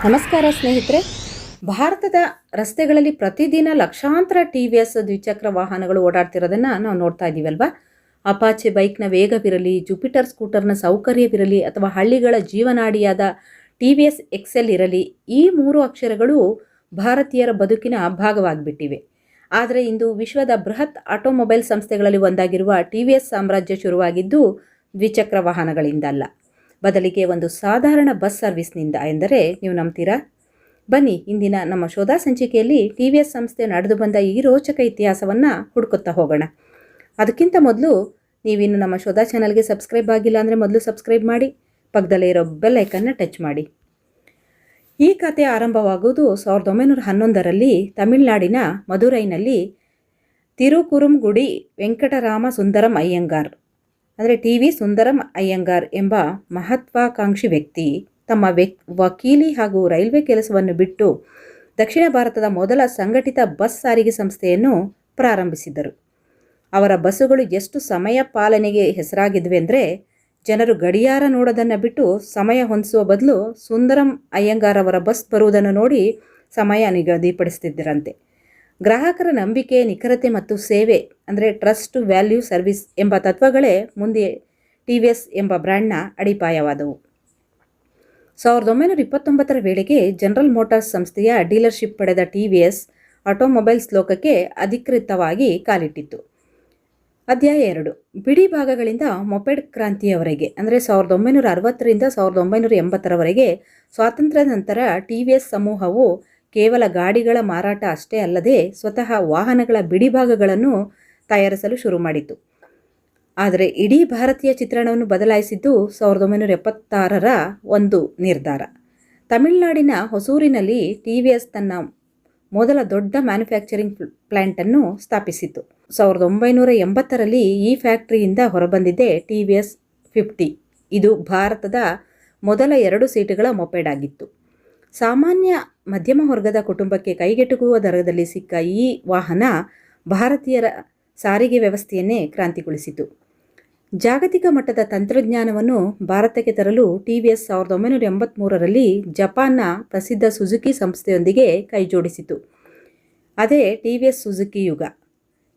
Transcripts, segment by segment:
ನಮಸ್ಕಾರ ಸ್ನೇಹಿತರೆ. ಭಾರತದ ರಸ್ತೆಗಳಲ್ಲಿ ಪ್ರತಿದಿನ ಲಕ್ಷಾಂತರ TVS ದ್ವಿಚಕ್ರ ವಾಹನಗಳು ಓಡಾಡ್ತಿರೋದನ್ನು ನಾವು ನೋಡ್ತಾ ಇದ್ದೀವಲ್ವಾ. ಅಪಾಚೆ ಬೈಕ್ನ ವೇಗವಿರಲಿ, ಜುಪಿಟರ್ ಸ್ಕೂಟರ್ನ ಸೌಕರ್ಯವಿರಲಿ ಅಥವಾ ಹಳ್ಳಿಗಳ ಜೀವನಾಡಿಯಾದ TVS XL ಇರಲಿ, ಈ ಮೂರು ಅಕ್ಷರಗಳು ಭಾರತೀಯರ ಬದುಕಿನ ಭಾಗವಾಗಿಬಿಟ್ಟಿವೆ. ಆದರೆ ಇಂದು ವಿಶ್ವದ ಬೃಹತ್ ಆಟೋಮೊಬೈಲ್ ಸಂಸ್ಥೆಗಳಲ್ಲಿ ಒಂದಾಗಿರುವ TVS ಸಾಮ್ರಾಜ್ಯ ಶುರುವಾಗಿದ್ದು ದ್ವಿಚಕ್ರ ವಾಹನಗಳಿಂದಲ್ಲ, ಬದಲಿಗೆ ಒಂದು ಸಾಧಾರಣ ಬಸ್ ಸರ್ವಿಸ್ನಿಂದ ಎಂದರೆ ನೀವು ನಂಬ್ತೀರಾ? ಬನ್ನಿ, ಇಂದಿನ ನಮ್ಮ ಶೋಧ ಸಂಚಿಕೆಯಲ್ಲಿ TVS ಸಂಸ್ಥೆ ನಡೆದು ಬಂದ ಈ ರೋಚಕ ಇತಿಹಾಸವನ್ನು ಹುಡುಕುತ್ತಾ ಹೋಗೋಣ. ಅದಕ್ಕಿಂತ ಮೊದಲು ನೀವಿನ್ನು ನಮ್ಮ ಶೋಧ ಚಾನಲ್ಗೆ ಸಬ್ಸ್ಕ್ರೈಬ್ ಆಗಿಲ್ಲ ಅಂದರೆ ಮೊದಲು ಸಬ್ಸ್ಕ್ರೈಬ್ ಮಾಡಿ, ಪಕ್ಕದಲ್ಲೇ ಇರೋ ಬೆಲ್ ಐಕನ್ನ ಟಚ್ ಮಾಡಿ. ಈ ಕಥೆ ಆರಂಭವಾಗುವುದು 1911ರಲ್ಲಿ ತಮಿಳುನಾಡಿನ ಮದುರೈನಲ್ಲಿ ತಿರುಕುರುಂಗುಡಿ ವೆಂಕಟರಾಮ ಸುಂದರಂ ಅಯ್ಯಂಗಾರ್ ಅಂದರೆ TV ಸುಂದರಂ ಅಯ್ಯಂಗಾರ್ ಎಂಬ ಮಹತ್ವಾಕಾಂಕ್ಷಿ ವ್ಯಕ್ತಿ ತಮ್ಮ ವಕೀಲಿ ಹಾಗೂ ರೈಲ್ವೆ ಕೆಲಸವನ್ನು ಬಿಟ್ಟು ದಕ್ಷಿಣ ಭಾರತದ ಮೊದಲ ಸಂಘಟಿತ ಬಸ್ ಸಾರಿಗೆ ಸಂಸ್ಥೆಯನ್ನು ಪ್ರಾರಂಭಿಸಿದರು. ಅವರ ಬಸ್ಸುಗಳು ಎಷ್ಟು ಸಮಯ ಪಾಲನೆಗೆ ಹೆಸರಾಗಿದ್ವೆ ಅಂದರೆ, ಜನರು ಗಡಿಯಾರ ನೋಡೋದನ್ನು ಬಿಟ್ಟು ಸಮಯ ಹೊಂದಿಸುವ ಬದಲು ಸುಂದರಂ ಅಯ್ಯಂಗಾರ್ ಅವರ ಬಸ್ ಬರುವುದನ್ನು ನೋಡಿ ಸಮಯ ನಿಗದಿಪಡಿಸುತ್ತಿದ್ದರಂತೆ. ಗ್ರಾಹಕರ ನಂಬಿಕೆ, ನಿಖರತೆ ಮತ್ತು ಸೇವೆ ಅಂದರೆ ಟ್ರಸ್ಟ್ ಟು ವ್ಯಾಲ್ಯೂ ಸರ್ವಿಸ್ ಎಂಬ ತತ್ವಗಳೇ ಮುಂದೆ TVS ಎಂಬ ಬ್ರ್ಯಾಂಡ್ನ ಅಡಿಪಾಯವಾದವು. 1929ರ ವೇಳೆಗೆ ಜನರಲ್ ಮೋಟಾರ್ಸ್ ಸಂಸ್ಥೆಯ ಡೀಲರ್ಶಿಪ್ ಪಡೆದ TVS ಆಟೋಮೊಬೈಲ್ಸ್ ಲೋಕಕ್ಕೆ ಅಧಿಕೃತವಾಗಿ ಕಾಲಿಟ್ಟಿತ್ತು. ಅಧ್ಯಾಯ 2. ಬಿಡಿ ಭಾಗಗಳಿಂದ ಮೊಪೆಡ್ ಕ್ರಾಂತಿಯವರೆಗೆ ಅಂದರೆ 1960ರಿಂದ 1980ರವರೆಗೆ ಸ್ವಾತಂತ್ರ್ಯದ ನಂತರ TVS ಸಮೂಹವು ಕೇವಲ ಗಾಡಿಗಳ ಮಾರಾಟ ಅಷ್ಟೇ ಅಲ್ಲದೆ ಸ್ವತಃ ವಾಹನಗಳ ಬಿಡಿ ಭಾಗಗಳನ್ನು ತಯಾರಿಸಲು ಶುರು ಮಾಡಿತು. ಆದರೆ ಇಡೀ ಭಾರತೀಯ ಚಿತ್ರಣವನ್ನು ಬದಲಾಯಿಸಿದ್ದು 1976ರ ಒಂದು ನಿರ್ಧಾರ. ತಮಿಳುನಾಡಿನ ಹೊಸೂರಿನಲ್ಲಿ TVS ತನ್ನ ಮೊದಲ ದೊಡ್ಡ ಮ್ಯಾನುಫ್ಯಾಕ್ಚರಿಂಗ್ ಪ್ಲ್ಯಾಂಟನ್ನು ಸ್ಥಾಪಿಸಿತು. 1980ರಲ್ಲಿ ಈ ಫ್ಯಾಕ್ಟರಿಯಿಂದ ಹೊರಬಂದಿದ್ದೇ TVS 50. ಇದು ಭಾರತದ ಮೊದಲ 2 ಸೀಟುಗಳ ಮೊಪೆಡ್ ಆಗಿತ್ತು. ಸಾಮಾನ್ಯ ಮಧ್ಯಮ ವರ್ಗದ ಕುಟುಂಬಕ್ಕೆ ಕೈಗೆಟುಕುವ ದರದಲ್ಲಿ ಸಿಕ್ಕ ಈ ವಾಹನ ಭಾರತೀಯರ ಸಾರಿಗೆ ವ್ಯವಸ್ಥೆಯನ್ನೇ ಕ್ರಾಂತಿಗೊಳಿಸಿತು. ಜಾಗತಿಕ ಮಟ್ಟದ ತಂತ್ರಜ್ಞಾನವನ್ನು ಭಾರತಕ್ಕೆ ತರಲು TVS 1983ರಲ್ಲಿ ಜಪಾನ್ನ ಪ್ರಸಿದ್ಧ ಸುಜುಕಿ ಸಂಸ್ಥೆಯೊಂದಿಗೆ ಕೈಜೋಡಿಸಿತು. ಅದೇ TVS ಸುಜುಕಿ ಯುಗ.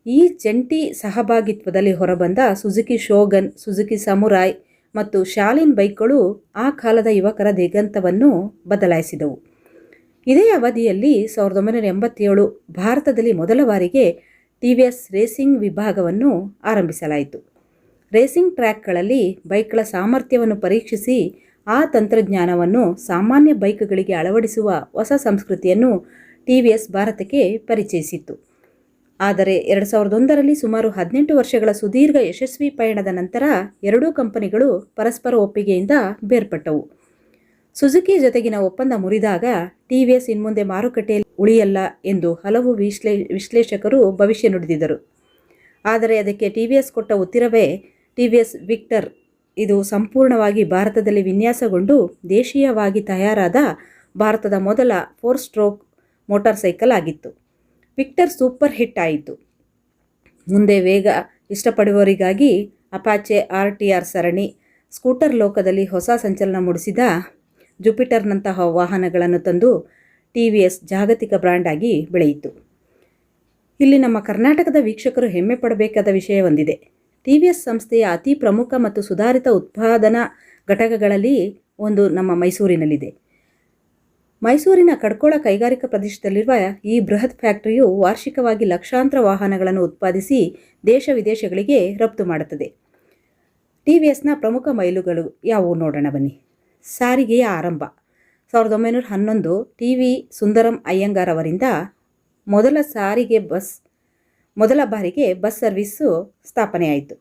ಈ ಜಂಟಿ ಸಹಭಾಗಿತ್ವದಲ್ಲಿ ಹೊರಬಂದ ಸುಜುಕಿ ಶೋಗನ್, ಸುಜುಕಿ ಸಮುರಾಯ್ ಮತ್ತು ಶಾಲಿನ್ ಬೈಕ್ಗಳು ಆ ಕಾಲದ ಯುವಕರ ದಿಗಂತವನ್ನು ಬದಲಾಯಿಸಿದವು. ಇದೇ ಅವಧಿಯಲ್ಲಿ 1987 ಭಾರತದಲ್ಲಿ ಮೊದಲ ಬಾರಿಗೆ TVS ರೇಸಿಂಗ್ ವಿಭಾಗವನ್ನು ಆರಂಭಿಸಲಾಯಿತು. ರೇಸಿಂಗ್ ಟ್ರ್ಯಾಕ್ಗಳಲ್ಲಿ ಬೈಕ್ಗಳ ಸಾಮರ್ಥ್ಯವನ್ನು ಪರೀಕ್ಷಿಸಿ ಆ ತಂತ್ರಜ್ಞಾನವನ್ನು ಸಾಮಾನ್ಯ ಬೈಕ್ಗಳಿಗೆ ಅಳವಡಿಸುವ ಹೊಸ ಸಂಸ್ಕೃತಿಯನ್ನು TVS ಭಾರತಕ್ಕೆ ಪರಿಚಯಿಸಿತ್ತು. ಆದರೆ 2001ರಲ್ಲಿ ಸುಮಾರು 18 ವರ್ಷಗಳ ಸುದೀರ್ಘ ಯಶಸ್ವಿ ಪಯಣದ ನಂತರ ಎರಡೂ ಕಂಪನಿಗಳು ಪರಸ್ಪರ ಒಪ್ಪಿಗೆಯಿಂದ ಬೇರ್ಪಟ್ಟವು. ಸುಜುಕಿ ಜೊತೆಗಿನ ಒಪ್ಪಂದ ಮುರಿದಾಗ TVS ಇನ್ಮುಂದೆ ಮಾರುಕಟ್ಟೆಯಲ್ಲಿ ಉಳಿಯಲ್ಲ ಎಂದು ಹಲವು ವಿಶ್ಲೇಷಕರು ಭವಿಷ್ಯ ನುಡಿದಿದ್ದರು. ಆದರೆ ಅದಕ್ಕೆ TVS ಕೊಟ್ಟ ಉತ್ತರವೇ TVS ವಿಕ್ಟರ್. ಇದು ಸಂಪೂರ್ಣವಾಗಿ ಭಾರತದಲ್ಲಿ ವಿನ್ಯಾಸಗೊಂಡು ದೇಶೀಯವಾಗಿ ತಯಾರಾದ ಭಾರತದ ಮೊದಲ 4 ಸ್ಟ್ರೋಕ್ ಮೋಟಾರ್ ಸೈಕಲ್ ಆಗಿತ್ತು. ವಿಕ್ಟರ್ ಸೂಪರ್ ಹಿಟ್ ಆಯಿತು. ಮುಂದೆ ವೇಗ ಇಷ್ಟಪಡುವವರಿಗಾಗಿ ಅಪಾಚೆ RTR ಸರಣಿ, ಸ್ಕೂಟರ್ ಲೋಕದಲ್ಲಿ ಹೊಸ ಸಂಚಲನ ಮೂಡಿಸಿದ ಜುಪಿಟರ್ನಂತಹ ವಾಹನಗಳನ್ನು ತಂದು TVS ಜಾಗತಿಕ ಬ್ರ್ಯಾಂಡ್ ಆಗಿ ಬೆಳೆಯಿತು. ಇಲ್ಲಿ ನಮ್ಮ ಕರ್ನಾಟಕದ ವೀಕ್ಷಕರು ಹೆಮ್ಮೆ ಪಡಬೇಕಾದ ವಿಷಯ ಒಂದಿದೆ. TVS ಸಂಸ್ಥೆಯ ಅತಿ ಪ್ರಮುಖ ಮತ್ತು ಸುಧಾರಿತ ಉತ್ಪಾದನಾ ಘಟಕಗಳಲ್ಲಿ ಒಂದು ನಮ್ಮ ಮೈಸೂರಿನಲ್ಲಿದೆ. ಮೈಸೂರಿನ ಕಡ್ಕೋಳ ಕೈಗಾರಿಕಾ ಪ್ರದೇಶದಲ್ಲಿರುವ ಈ ಬೃಹತ್ ಫ್ಯಾಕ್ಟರಿಯು ವಾರ್ಷಿಕವಾಗಿ ಲಕ್ಷಾಂತರ ವಾಹನಗಳನ್ನು ಉತ್ಪಾದಿಸಿ ದೇಶ ವಿದೇಶಗಳಿಗೆ ರಫ್ತು ಮಾಡುತ್ತದೆ. TVSನ ಪ್ರಮುಖ ಮೈಲುಗಳು ಯಾವುವು ನೋಡೋಣ ಬನ್ನಿ. ಸಾರಿಗೆಯ ಆರಂಭ 1911 TV ಸುಂದರಂ ಅಯ್ಯಂಗಾರ್ ಅವರಿಂದ ಮೊದಲ ಬಾರಿಗೆ ಬಸ್ ಸರ್ವಿಸ್ಸು ಸ್ಥಾಪನೆಯಾಯಿತು.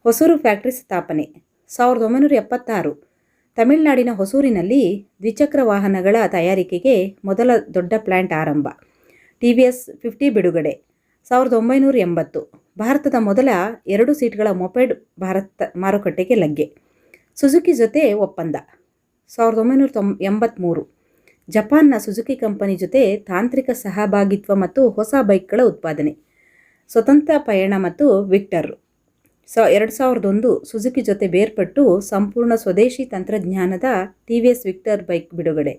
ಹೊಸೂರು ಫ್ಯಾಕ್ಟರಿ ಸ್ಥಾಪನೆ 1976 ತಮಿಳುನಾಡಿನ ಹೊಸೂರಿನಲ್ಲಿ ದ್ವಿಚಕ್ರ ವಾಹನಗಳ ತಯಾರಿಕೆಗೆ ಮೊದಲ ದೊಡ್ಡ ಪ್ಲ್ಯಾಂಟ್ ಆರಂಭ. TVS 50 ಬಿಡುಗಡೆ 1980 ಭಾರತದ ಮೊದಲ 2 ಸೀಟ್ಗಳ ಮೊಪೆಡ್ ಭಾರತ ಮಾರುಕಟ್ಟೆಗೆ ಲಗ್ಗೆ. ಸುಜುಕಿ ಜೊತೆ ಒಪ್ಪಂದ 1983 ಜಪಾನ್ನ ಸುಜುಕಿ ಕಂಪನಿ ಜೊತೆ ತಾಂತ್ರಿಕ ಸಹಭಾಗಿತ್ವ ಮತ್ತು ಹೊಸ ಬೈಕ್ಗಳ ಉತ್ಪಾದನೆ. ಸ್ವತಂತ್ರ ಪಯಣ ಮತ್ತು ವಿಕ್ಟರ್ 2001 ಸುಜುಕಿ ಜೊತೆ ಬೇರ್ಪಟ್ಟು ಸಂಪೂರ್ಣ ಸ್ವದೇಶಿ ತಂತ್ರಜ್ಞಾನದ TVS ವಿಕ್ಟರ್ ಬೈಕ್ ಬಿಡುಗಡೆ.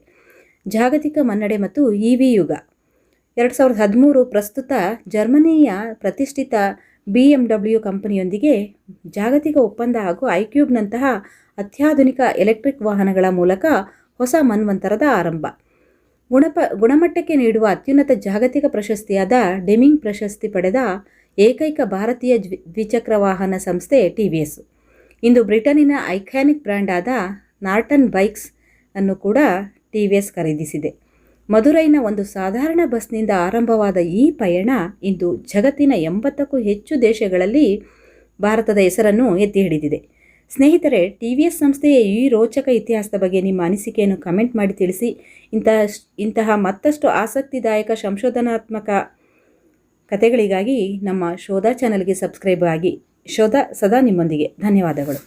ಜಾಗತಿಕ ಮನ್ನಡೆ ಮತ್ತು ಇವಿ ಯುಗ. 2013 ಪ್ರಸ್ತುತ ಜರ್ಮನಿಯ ಪ್ರತಿಷ್ಠಿತ BMW ಕಂಪನಿಯೊಂದಿಗೆ ಜಾಗತಿಕ ಒಪ್ಪಂದ ಹಾಗೂ ಐಕ್ಯೂಬ್ನಂತಹ ಅತ್ಯಾಧುನಿಕ ಎಲೆಕ್ಟ್ರಿಕ್ ವಾಹನಗಳ ಮೂಲಕ ಹೊಸ ಮನ್ವಂತರದ ಆರಂಭ. ಗುಣಮಟ್ಟಕ್ಕೆ ನೀಡುವ ಅತ್ಯುನ್ನತ ಜಾಗತಿಕ ಪ್ರಶಸ್ತಿಯಾದ ಡೆಮಿಂಗ್ ಪ್ರಶಸ್ತಿ ಪಡೆದ ಏಕೈಕ ಭಾರತೀಯ ದ್ವಿಚಕ್ರ ವಾಹನ ಸಂಸ್ಥೆ ಟಿವಿಎಸ್. ಇಂದು ಬ್ರಿಟನ್ನಿನ ಐಕಾನಿಕ್ ಬ್ರ್ಯಾಂಡ್ ಆದ ನಾರ್ಟನ್ ಬೈಕ್ಸ್ ಅನ್ನು ಕೂಡ ಟಿವಿಎಸ್ ಖರೀದಿಸಿದೆ. ಮದುರೈನ ಒಂದು ಸಾಧಾರಣ ಬಸ್ನಿಂದ ಆರಂಭವಾದ ಈ ಪಯಣ ಇಂದು ಜಗತ್ತಿನ 80ಕ್ಕೂ ಹೆಚ್ಚು ದೇಶಗಳಲ್ಲಿ ಭಾರತದ ಹೆಸರನ್ನು ಎತ್ತಿ ಹಿಡಿದಿದೆ. ಸ್ನೇಹಿತರೆ, ಟಿವಿಎಸ್ ಸಂಸ್ಥೆಯ ಈ ರೋಚಕ ಇತಿಹಾಸದ ಬಗ್ಗೆ ನಿಮ್ಮ ಅನಿಸಿಕೆಯನ್ನು ಕಮೆಂಟ್ ಮಾಡಿ ತಿಳಿಸಿ. ಇಂತಹ ಮತ್ತಷ್ಟು ಆಸಕ್ತಿದಾಯಕ ಸಂಶೋಧನಾತ್ಮಕ ಕಥೆಗಳಿಗಾಗಿ ನಮ್ಮ ಶೋಧ ಚಾನಲ್ಗೆ ಸಬ್ಸ್ಕ್ರೈಬ್ ಆಗಿ. ಶೋಧ ಸದಾ ನಿಮ್ಮೊಂದಿಗೆ. ಧನ್ಯವಾದಗಳು.